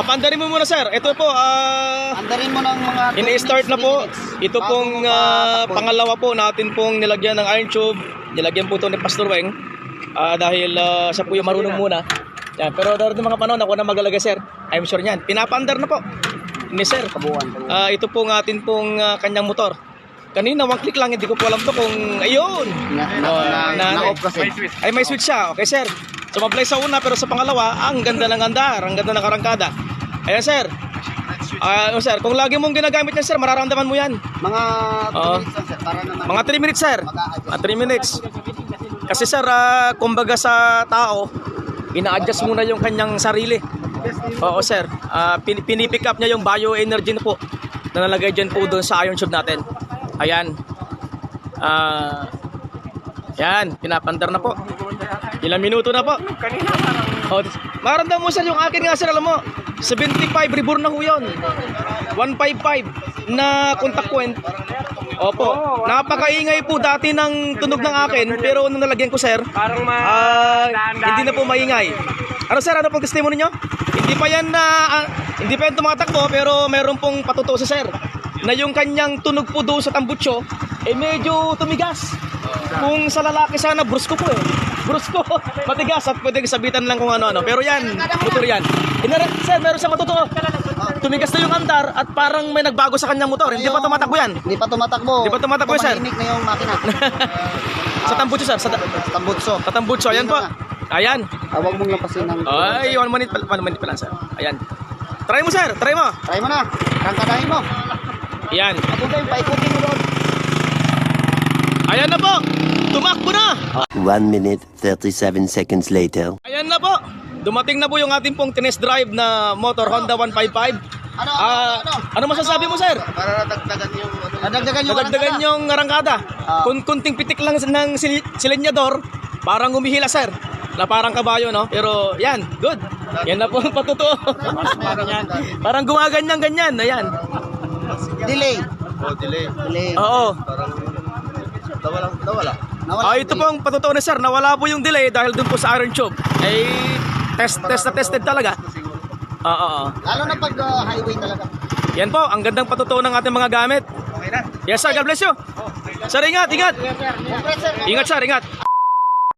Pandarin mo muna, sir. Ito po, Andarin mo ng mga ini-start na po. Ito bago pong pangalawa po natin pong nilagyan ng iron tube. Nilagyan po ito ni Pastor Weng. Dahil siya po yung marunong muna. Yan. Pero darating mga panahon, ako na maglalagay, sir. I'm sure niyan. Pinapaandar na po ni sir. Ito pong atin pong kanyang motor. Kanina, one click lang. Hindi ko po alam to kung ayun. Na-off kasi. Ay, may switch siya. Okay, sir. Sumablay sa una, pero sa pangalawa, ang ganda ng andar. Ang ganda ng karangkada. Ayan, sir. Sir, kung lagi mong ginagamit yan, sir, mararamdaman mo yan. Mga 3 minutes lang, sir. Para naman. Mga 3 minutes, sir. 3 minutes. Kasi, sir, kumbaga sa tao, ina-adjust muna yung kanyang sarili. Oo, sir. Pinipick up niya yung bioenergy na po na nalagay dyan po doon sa iron tube natin. Ayan. Yan, pinapandar na po. Ilang minuto na po. Maramdaman mo, sir, yung akin nga, sir, alam mo, 75 reborn na ho yun. 155 na contact point. Opo. Napakaingay po dati ng tunog ng akin, pero nung nalagyan ko, sir, hindi na po maingay. Ano, sir, ano pong testimony nyo? Hindi pa yan tumatakbo, pero meron pong patutuo sa sir na yung kanyang tunog po doon sa tambutso medyo tumigas. Kung sa lalaki sana, brusko po brusko, matigas at pwede sabitan lang kung ano-ano. Pero yan, motor yan. Sir, meron siyang matotoo. Tumigas na yung andar at parang may nagbago sa kanyang motor. Hindi pa tumatakbo yan. Hindi pa tumatakbo. Hindi pa tumatakbo, sir. Tumahimik na yung makina. Sa tambutso, sir. Sa tambutso. Ayan po. Ayan. Huwag mong lampasin ng... Ay, 1 minute pa lang, sir. Ayan. Try mo, sir. Try mo. Try mo na. Rangkadahin mo. Ayan. Papunta yung paikutin mo doon. Ayan na po. Tumakbo na. 1 minute, 37 seconds later. Ayan na po. Dumating na po yung ating pong test drive na motor Honda 155. Ano masasabi mo, sir? Para Nadagdagan yung arangkada. Kunting pitik lang ng silinyador, parang humihila, sir. Na parang kabayo, no? Pero yan, good. Yan na po ang patutuo. Parang gumaganyan-ganyan. Ayan. Delay. Delay. Oo. Nawala. Ito po ang patutuo na, sir. Nawala po yung delay dahil dun po sa iron tube. Tested talaga. Oo. Lalo na pag highway talaga. Yan po, ang gandang patutuo ng ating mga gamit. Yes, sir. God bless you. Sir, ingat. Ingat, sir. Ingat.